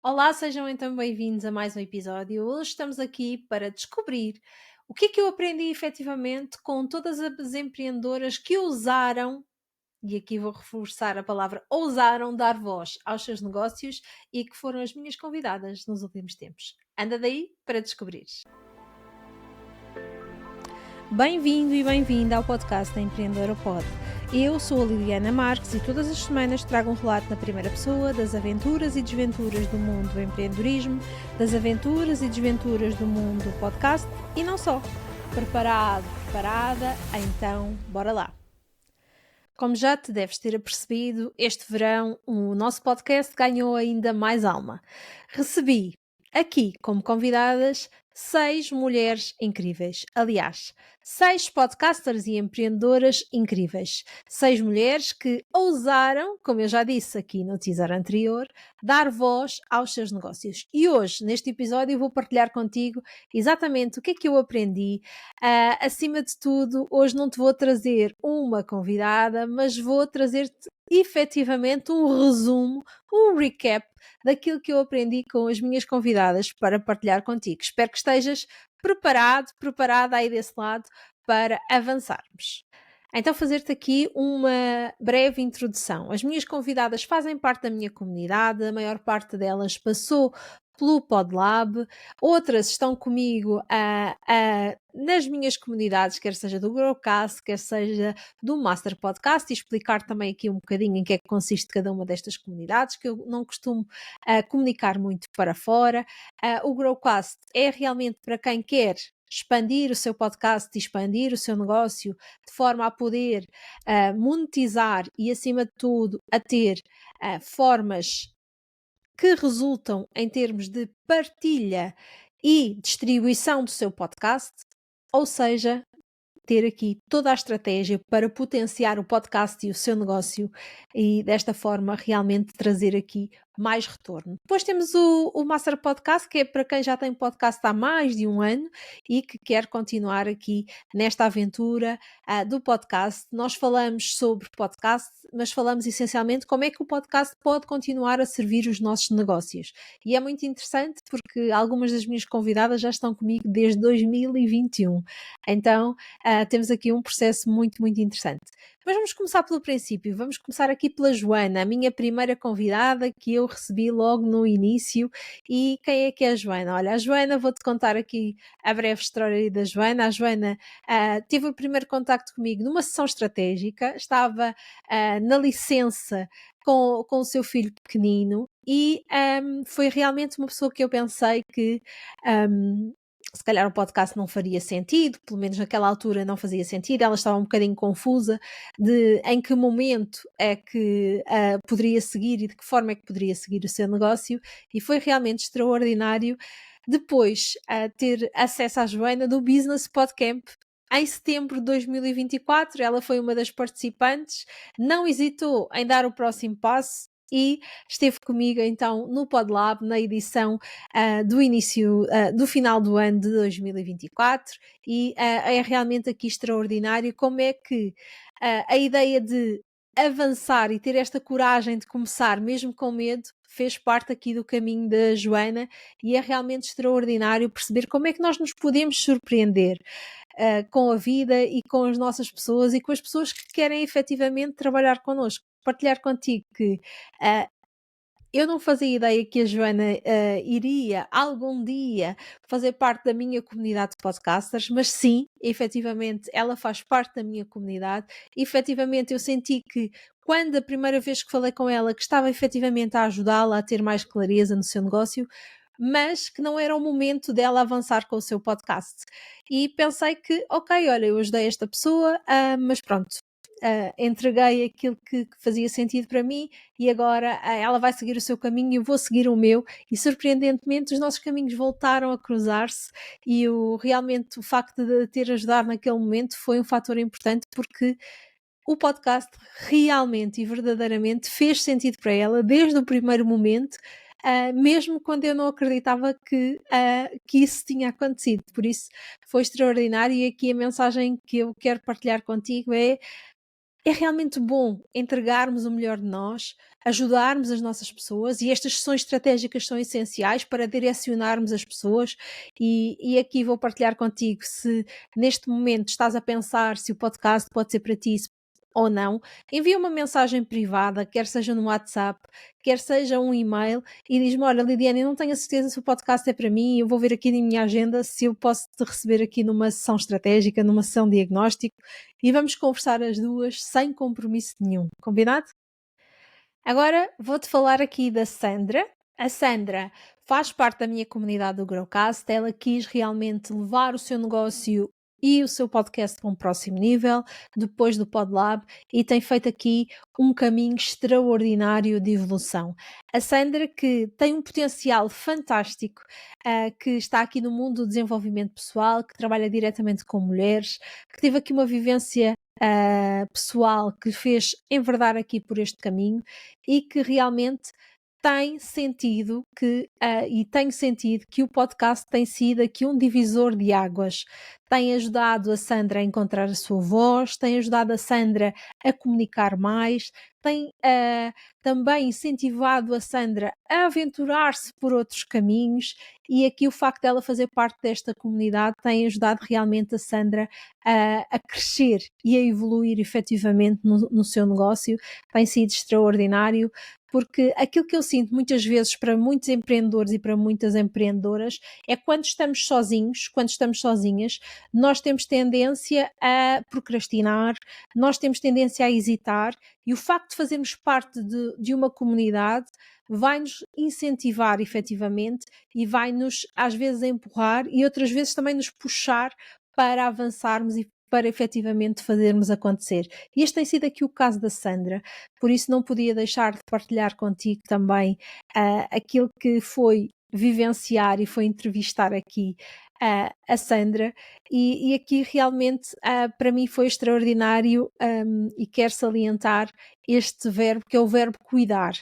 Olá, sejam então bem-vindos a mais um episódio. Hoje estamos aqui para descobrir o que é que eu aprendi efetivamente com todas as empreendedoras que ousaram, e aqui vou reforçar a palavra, ousaram dar voz aos seus negócios e que foram as minhas convidadas nos últimos tempos. Anda daí para descobrir. Bem-vindo e bem-vinda ao podcast da Empreendedora Pod. Eu sou a Liliana Marques e todas as semanas trago um relato na primeira pessoa das aventuras e desventuras do mundo do empreendedorismo, das aventuras e desventuras do mundo do podcast e não só. Preparado, preparada? Então, bora lá! Como já te deves ter apercebido, este verão o nosso podcast ganhou ainda mais alma. Recebi aqui como convidadas 6 mulheres incríveis. Aliás, 6 podcasters e empreendedoras incríveis. 6 mulheres que ousaram, como eu já disse aqui no teaser anterior, dar voz aos seus negócios. E hoje, neste episódio, eu vou partilhar contigo exatamente o que é que eu aprendi. Acima de tudo, hoje não te vou trazer uma convidada, mas vou trazer-te efetivamente um resumo, um recap daquilo que eu aprendi com as minhas convidadas para partilhar contigo. Espero que estejas preparado, preparada aí desse lado para avançarmos. Então, fazer-te aqui uma breve introdução. As minhas convidadas fazem parte da minha comunidade, a maior parte delas passou pelo PodLab, outras estão comigo nas minhas comunidades, quer seja do Growcast, quer seja do Master Podcast, e explicar também aqui um bocadinho em que é que consiste cada uma destas comunidades, que eu não costumo comunicar muito para fora. O Growcast é realmente para quem quer expandir o seu podcast e expandir o seu negócio de forma a poder monetizar e, acima de tudo, a ter formas que resultam em termos de partilha e distribuição do seu podcast, ou seja, ter aqui toda a estratégia para potenciar o podcast e o seu negócio e desta forma realmente trazer aqui mais retorno. Depois temos o Master Podcast, que é para quem já tem podcast há mais de um ano e que quer continuar aqui nesta aventura do podcast. Nós falamos sobre podcast, mas falamos essencialmente como é que o podcast pode continuar a servir os nossos negócios. E é muito interessante porque algumas das minhas convidadas já estão comigo desde 2021. Então, temos aqui um processo muito, muito interessante. Mas vamos começar pelo princípio, vamos começar aqui pela Joana, a minha primeira convidada que eu recebi logo no início. E quem é que é a Joana? Olha, a Joana, vou-te contar aqui a breve história da Joana. A Joana teve o primeiro contacto comigo numa sessão estratégica, estava na licença com o seu filho pequenino e foi realmente uma pessoa que eu pensei que se calhar o podcast não faria sentido, pelo menos naquela altura não fazia sentido, ela estava um bocadinho confusa de em que momento é que poderia seguir e de que forma é que poderia seguir o seu negócio, e foi realmente extraordinário depois ter acesso à Joana do Business Podcamp. Em setembro de 2024, ela foi uma das participantes, não hesitou em dar o próximo passo e esteve comigo então no PodLab na edição do início, do final do ano de 2024 e é realmente aqui extraordinário como é que a ideia de avançar e ter esta coragem de começar mesmo com medo fez parte aqui do caminho da Joana e é realmente extraordinário perceber como é que nós nos podemos surpreender com a vida e com as nossas pessoas e com as pessoas que querem efetivamente trabalhar connosco. Partilhar contigo que uh, eu não fazia ideia que a Joana iria algum dia fazer parte da minha comunidade de podcasters, mas sim, efetivamente, ela faz parte da minha comunidade. Efetivamente, eu senti que quando a primeira vez que falei com ela, que estava efetivamente a ajudá-la a ter mais clareza no seu negócio, mas que não era o momento dela avançar com o seu podcast. E pensei que, ok, olha, eu ajudei esta pessoa, mas pronto, entreguei aquilo que fazia sentido para mim e agora ela vai seguir o seu caminho e eu vou seguir o meu, e surpreendentemente os nossos caminhos voltaram a cruzar-se e realmente o facto de ter ajudado naquele momento foi um fator importante porque o podcast realmente e verdadeiramente fez sentido para ela desde o primeiro momento, mesmo quando eu não acreditava que isso tinha acontecido. Por isso foi extraordinário e aqui a mensagem que eu quero partilhar contigo é: é realmente bom entregarmos o melhor de nós, ajudarmos as nossas pessoas e estas sessões estratégicas são essenciais para direcionarmos as pessoas e aqui vou partilhar contigo se neste momento estás a pensar se o podcast pode ser para ti ou não, envia uma mensagem privada, quer seja no WhatsApp, quer seja um e-mail e diz-me, olha Lidiane, eu não tenho a certeza se o podcast é para mim, eu vou ver aqui na minha agenda se eu posso te receber aqui numa sessão estratégica, numa sessão de diagnóstico e vamos conversar as duas sem compromisso nenhum, combinado? Agora vou-te falar aqui da Sandra. A Sandra faz parte da minha comunidade do Growcast. Ela quis realmente levar o seu negócio e o seu podcast para um próximo nível, depois do PodLab, e tem feito aqui um caminho extraordinário de evolução. A Sandra, que tem um potencial fantástico, que está aqui no mundo do desenvolvimento pessoal, que trabalha diretamente com mulheres, que teve aqui uma vivência pessoal que lhe fez enverdar aqui por este caminho e que realmente tem sentido que, e tenho sentido que o podcast tem sido aqui um divisor de águas. Tem ajudado a Sandra a encontrar a sua voz, tem ajudado a Sandra a comunicar mais, tem também incentivado a Sandra a aventurar-se por outros caminhos e aqui o facto dela fazer parte desta comunidade tem ajudado realmente a Sandra a crescer e a evoluir efetivamente no seu negócio. Tem sido extraordinário porque aquilo que eu sinto muitas vezes para muitos empreendedores e para muitas empreendedoras é quando estamos sozinhos, quando estamos sozinhas, nós temos tendência a procrastinar, nós temos tendência a hesitar e o facto de fazermos parte de uma comunidade vai-nos incentivar efetivamente e vai-nos às vezes empurrar e outras vezes também nos puxar para avançarmos e para efetivamente fazermos acontecer. E este tem sido aqui o caso da Sandra, por isso não podia deixar de partilhar contigo também aquilo que foi vivenciar e foi entrevistar aqui a Sandra e aqui realmente para mim foi extraordinário e quero salientar este verbo que é o verbo cuidar,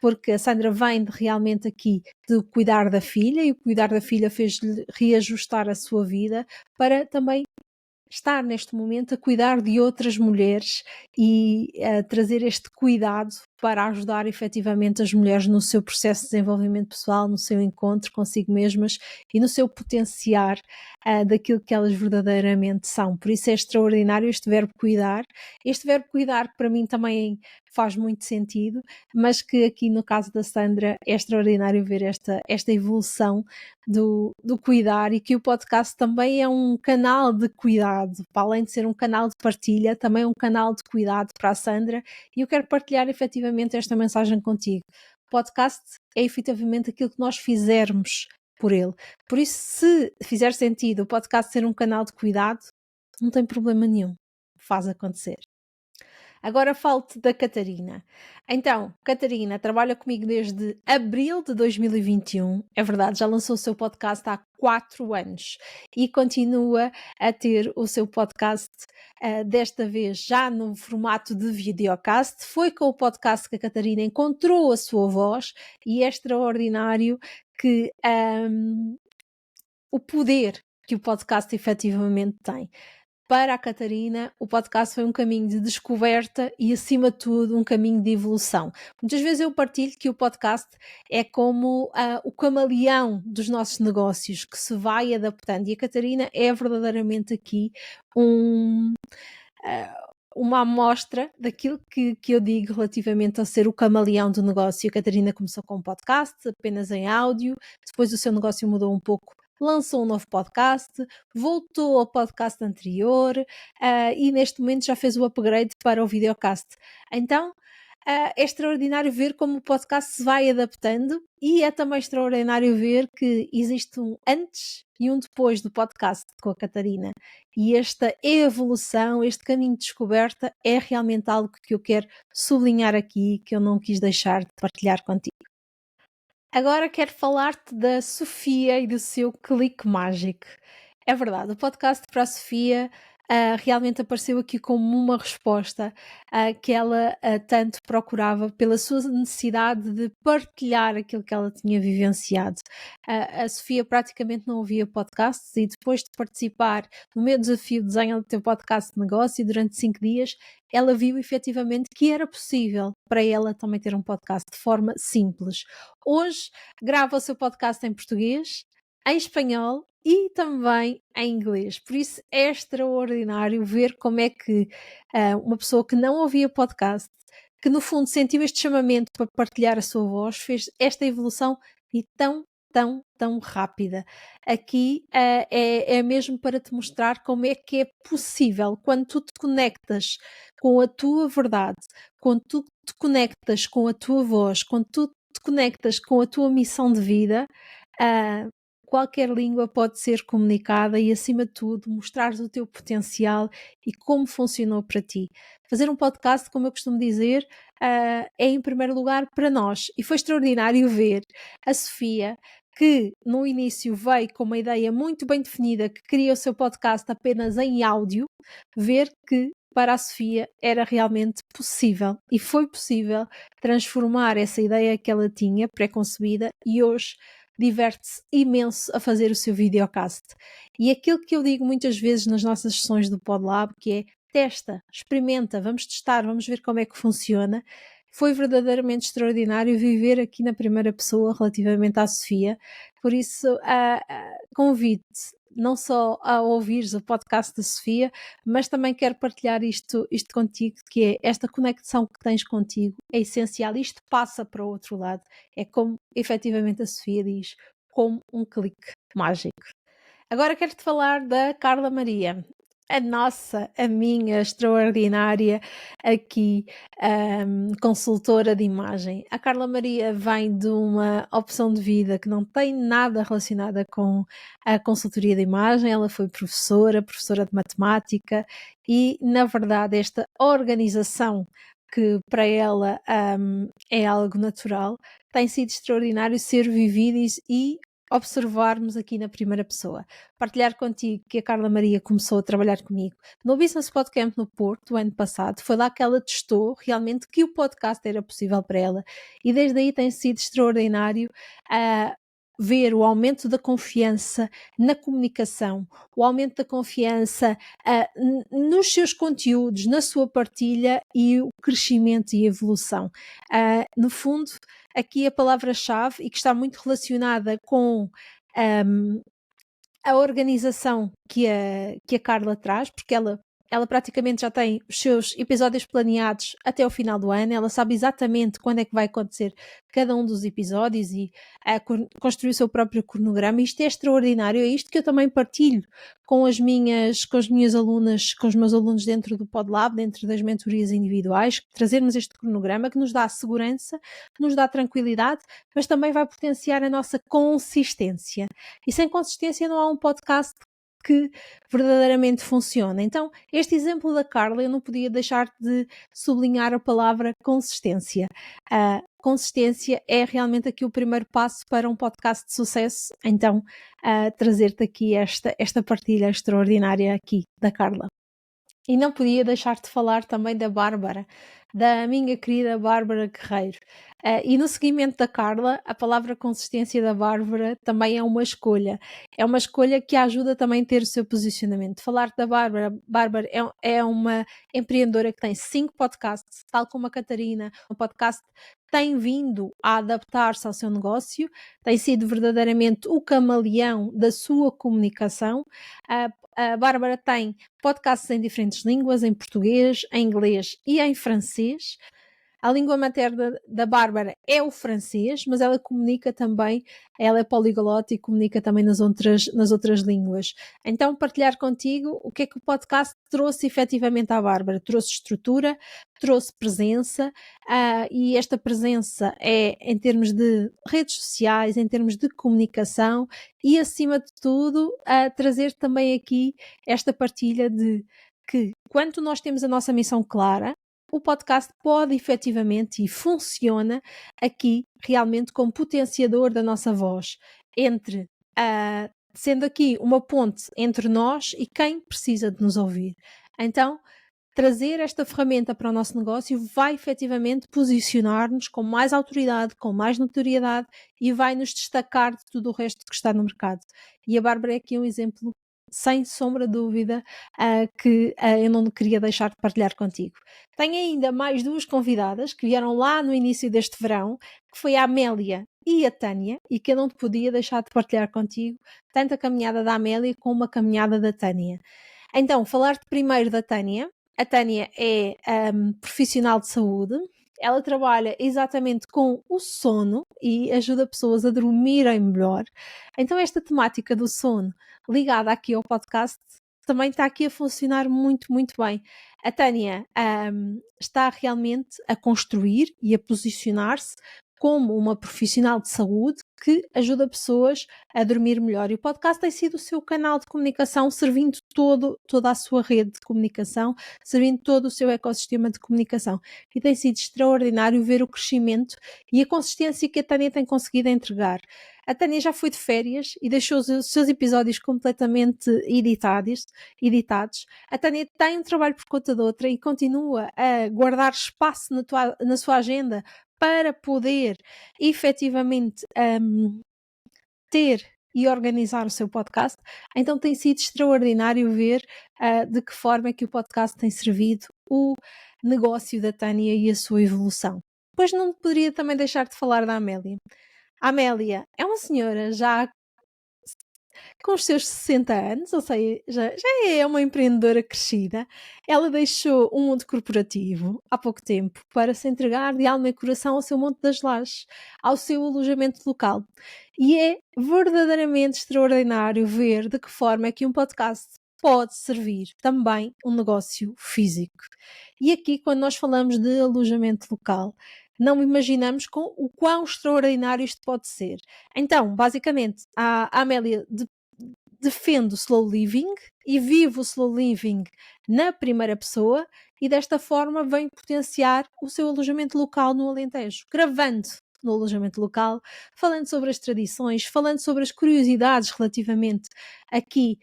porque a Sandra vem realmente aqui de cuidar da filha e o cuidar da filha fez-lhe reajustar a sua vida para também estar neste momento a cuidar de outras mulheres e a trazer este cuidado para ajudar efetivamente as mulheres no seu processo de desenvolvimento pessoal, no seu encontro consigo mesmas e no seu potenciar daquilo que elas verdadeiramente são. Por isso é extraordinário este verbo cuidar. Este verbo cuidar que para mim também faz muito sentido, mas que aqui no caso da Sandra é extraordinário ver esta evolução do cuidar e que o podcast também é um canal de cuidado, para além de ser um canal de partilha, também é um canal de cuidado para a Sandra e eu quero partilhar efetivamente esta mensagem contigo. O podcast é efetivamente aquilo que nós fizermos por ele. Por isso, se fizer sentido o podcast ser um canal de cuidado, não tem problema nenhum. Faz acontecer. Agora falo-te da Catarina. Então, Catarina trabalha comigo desde abril de 2021. É verdade, já lançou o seu podcast há 4 anos e continua a ter o seu podcast, desta vez já no formato de videocast. Foi com o podcast que a Catarina encontrou a sua voz e é extraordinário que o poder que o podcast efetivamente tem. Para a Catarina, o podcast foi um caminho de descoberta e, acima de tudo, um caminho de evolução. Muitas vezes eu partilho que o podcast é como o camaleão dos nossos negócios, que se vai adaptando. E a Catarina é verdadeiramente aqui uma amostra daquilo que eu digo relativamente a ser o camaleão do negócio. A Catarina começou com um podcast, apenas em áudio, depois o seu negócio mudou um pouco, lançou um novo podcast, voltou ao podcast anterior e neste momento já fez o upgrade para o videocast. Então, é extraordinário ver como o podcast se vai adaptando e é também extraordinário ver que existe um antes e um depois do podcast com a Catarina. E esta evolução, este caminho de descoberta é realmente algo que eu quero sublinhar aqui, que eu não quis deixar de partilhar contigo. Agora quero falar-te da Sofia e do seu clique mágico. É verdade, o podcast para a Sofia realmente apareceu aqui como uma resposta que ela tanto procurava pela sua necessidade de partilhar aquilo que ela tinha vivenciado. A Sofia praticamente não ouvia podcasts e depois de participar no meu desafio de desenho do teu podcast de negócio durante 5 dias, ela viu efetivamente que era possível para ela também ter um podcast de forma simples. Hoje grava o seu podcast em português, em espanhol e também em inglês. Por isso é extraordinário ver como é que uma pessoa que não ouvia podcast, que no fundo sentiu este chamamento para partilhar a sua voz, fez esta evolução e tão rápida. Aqui é mesmo para te mostrar como é que é possível quando tu te conectas com a tua verdade, quando tu te conectas com a tua voz, quando tu te conectas com a tua missão de vida, ah, qualquer língua pode ser comunicada e, acima de tudo, mostrares o teu potencial e como funcionou para ti. Fazer um podcast, como eu costumo dizer, é em primeiro lugar para nós. E foi extraordinário ver a Sofia, que no início veio com uma ideia muito bem definida, que queria o seu podcast apenas em áudio, ver que para a Sofia era realmente possível e foi possível transformar essa ideia que ela tinha pré-concebida e hoje diverte-se imenso a fazer o seu videocast. E aquilo que eu digo muitas vezes nas nossas sessões do PodLab, que é testa, experimenta, vamos testar, vamos ver como é que funciona. Foi verdadeiramente extraordinário viver aqui na primeira pessoa relativamente à Sofia. Por isso, convido-te não só a ouvires o podcast da Sofia, mas também quero partilhar isto contigo, que é esta conexão que tens contigo, é essencial. Isto passa para o outro lado. É como efetivamente a Sofia diz, como um clique mágico. Agora quero-te falar da Carla Maria, a minha extraordinária aqui consultora de imagem. A Carla Maria vem de uma opção de vida que não tem nada relacionada com a consultoria de imagem. Ela foi professora de matemática e, na verdade, esta organização que para ela é algo natural, tem sido extraordinário ser vivido e observarmos aqui na primeira pessoa. Partilhar contigo que a Carla Maria começou a trabalhar comigo no Business Podcast no Porto, o ano passado. Foi lá que ela testou realmente que o podcast era possível para ela e desde aí tem sido extraordinário ver o aumento da confiança na comunicação, o aumento da confiança nos seus conteúdos, na sua partilha e o crescimento e evolução. No fundo, aqui a palavra-chave e que está muito relacionada com a organização que a Carla traz, porque ela praticamente já tem os seus episódios planeados até o final do ano, ela sabe exatamente quando é que vai acontecer cada um dos episódios e construir o seu próprio cronograma. Isto é extraordinário, é isto que eu também partilho com as minhas alunas, com os meus alunos dentro do PodLab, dentro das mentorias individuais, trazermos este cronograma que nos dá segurança, nos dá tranquilidade, mas também vai potenciar a nossa consistência. E sem consistência não há um podcast que verdadeiramente funciona. Então, este exemplo da Carla, eu não podia deixar de sublinhar a palavra consistência. A consistência é realmente aqui o primeiro passo para um podcast de sucesso. Então, trazer-te aqui esta partilha extraordinária aqui da Carla. E não podia deixar de falar também da Bárbara, da minha querida Bárbara Guerreiro. E no seguimento da Carla, a palavra consistência da Bárbara também é uma escolha. É uma escolha que a ajuda também a ter o seu posicionamento. Falar da Bárbara, Bárbara é uma empreendedora que tem 5 podcasts, tal como a Catarina. O podcast tem vindo a adaptar-se ao seu negócio, tem sido verdadeiramente o camaleão da sua comunicação. A Bárbara tem podcasts em diferentes línguas, em português, em inglês e em francês. A língua materna da Bárbara é o francês, mas ela comunica também, ela é poliglota e comunica também nas outras línguas. Então, partilhar contigo o que é que o podcast trouxe efetivamente à Bárbara. Trouxe estrutura, trouxe presença, e esta presença é em termos de redes sociais, em termos de comunicação e, acima de tudo, trazer também aqui esta partilha de que, quando nós temos a nossa missão clara, o podcast pode efetivamente e funciona aqui realmente como potenciador da nossa voz entre sendo aqui uma ponte entre nós e quem precisa de nos ouvir. Então, trazer esta ferramenta para o nosso negócio vai efetivamente posicionar-nos com mais autoridade, com mais notoriedade e vai nos destacar de tudo o resto que está no mercado. E a Bárbara é aqui um exemplo, sem sombra de dúvida, que eu não queria deixar de partilhar contigo. Tenho ainda mais duas convidadas que vieram lá no início deste verão, que foi a Amélia e a Tânia, e que eu não te podia deixar de partilhar contigo, tanto a caminhada da Amélia como a caminhada da Tânia. Então, falar-te primeiro da Tânia. A Tânia é profissional de saúde, ela trabalha exatamente com o sono e ajuda pessoas a dormirem melhor. Então, esta temática do sono, ligada aqui ao podcast, também está aqui a funcionar muito, muito bem. A Tânia está realmente a construir e a posicionar-se como uma profissional de saúde que ajuda pessoas a dormir melhor. E o podcast tem sido o seu canal de comunicação, servindo toda a sua rede de comunicação, servindo todo o seu ecossistema de comunicação. E tem sido extraordinário ver o crescimento e a consistência que a Tânia tem conseguido entregar. A Tânia já foi de férias e deixou os seus episódios completamente editados. A Tânia tem um trabalho por conta de outra e continua a guardar espaço na sua agenda para poder efetivamente ter e organizar o seu podcast. Então tem sido extraordinário ver de que forma é que o podcast tem servido o negócio da Tânia e a sua evolução. Depois não poderia também deixar de falar da Amélia. A Amélia é uma senhora já com os seus 60 anos, ou seja, já é uma empreendedora crescida. Ela deixou o mundo corporativo há pouco tempo para se entregar de alma e coração ao seu Monte das Lajes, ao seu alojamento local. E é verdadeiramente extraordinário ver de que forma é que um podcast pode servir também um negócio físico. E aqui, quando nós falamos de alojamento local, não imaginamos o quão extraordinário isto pode ser. Então, basicamente, a Amélia defende o slow living e vive o slow living na primeira pessoa e desta forma vem potenciar o seu alojamento local no Alentejo, gravando no alojamento local, falando sobre as tradições, falando sobre as curiosidades relativamente aqui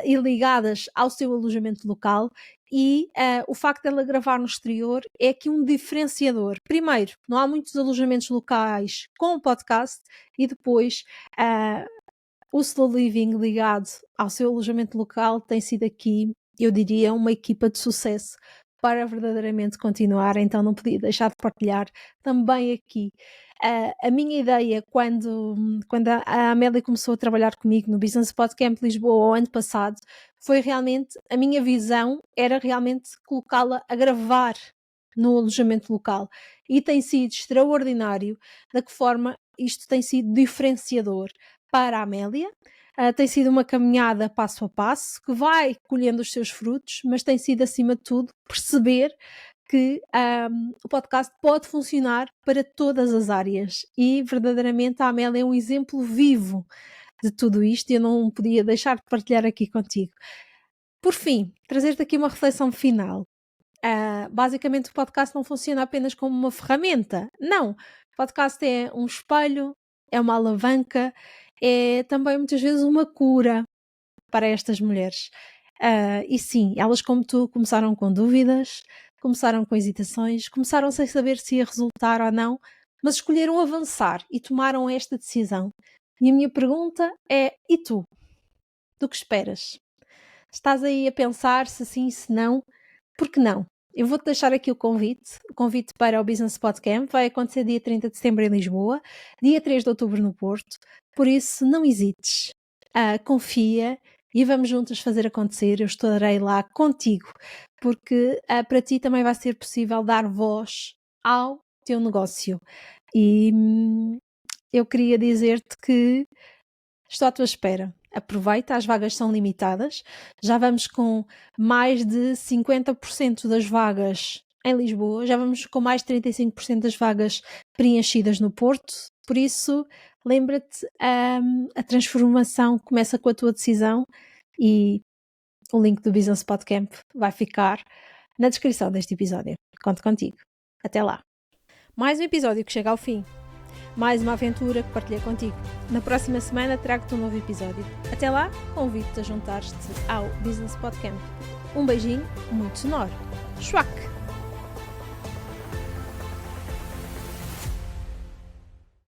e ligadas ao seu alojamento local. E o facto dela gravar no exterior é aqui um diferenciador. Primeiro, não há muitos alojamentos locais com podcast e depois o slow living ligado ao seu alojamento local tem sido aqui, eu diria, uma equipa de sucesso para verdadeiramente continuar, então não podia deixar de partilhar também aqui. A minha ideia quando a Amélia começou a trabalhar comigo no Business Podcast Lisboa o ano passado, foi realmente, a minha visão era realmente colocá-la a gravar no alojamento local e tem sido extraordinário da que forma isto tem sido diferenciador para a Amélia. Tem sido uma caminhada passo a passo que vai colhendo os seus frutos, mas tem sido acima de tudo perceber que o podcast pode funcionar para todas as áreas e verdadeiramente a Amélia é um exemplo vivo de tudo isto e eu não podia deixar de partilhar aqui contigo. Por fim, trazer-te aqui uma reflexão final. Basicamente o podcast não funciona apenas como uma ferramenta, não. O podcast é um espelho, é uma alavanca, é também muitas vezes uma cura para estas mulheres. E sim, elas como tu começaram com dúvidas, começaram com hesitações, começaram sem saber se ia resultar ou não, mas escolheram avançar e tomaram esta decisão. E a minha pergunta é, e tu? Do que esperas? Estás aí a pensar se sim, se não? Por que não? Eu vou-te deixar aqui o convite para o Business Podcast, vai acontecer dia 30 de setembro em Lisboa, dia 3 de outubro no Porto, por isso não hesites, confia e vamos juntas fazer acontecer, eu estarei lá contigo, porque para ti também vai ser possível dar voz ao teu negócio e eu queria dizer-te que estou à tua espera. Aproveita, as vagas são limitadas. Já vamos com mais de 50% das vagas em Lisboa, já vamos com mais de 35% das vagas preenchidas no Porto. Por isso, lembra-te, a transformação começa com a tua decisão e o link do Business Podcamp vai ficar na descrição deste episódio. Conto contigo. Até lá. Mais um episódio que chega ao fim. Mais uma aventura que partilhei contigo. Na próxima semana trago-te um novo episódio. Até lá, convido-te a juntar-te ao Business Podcast. Um beijinho muito sonoro. Schwack!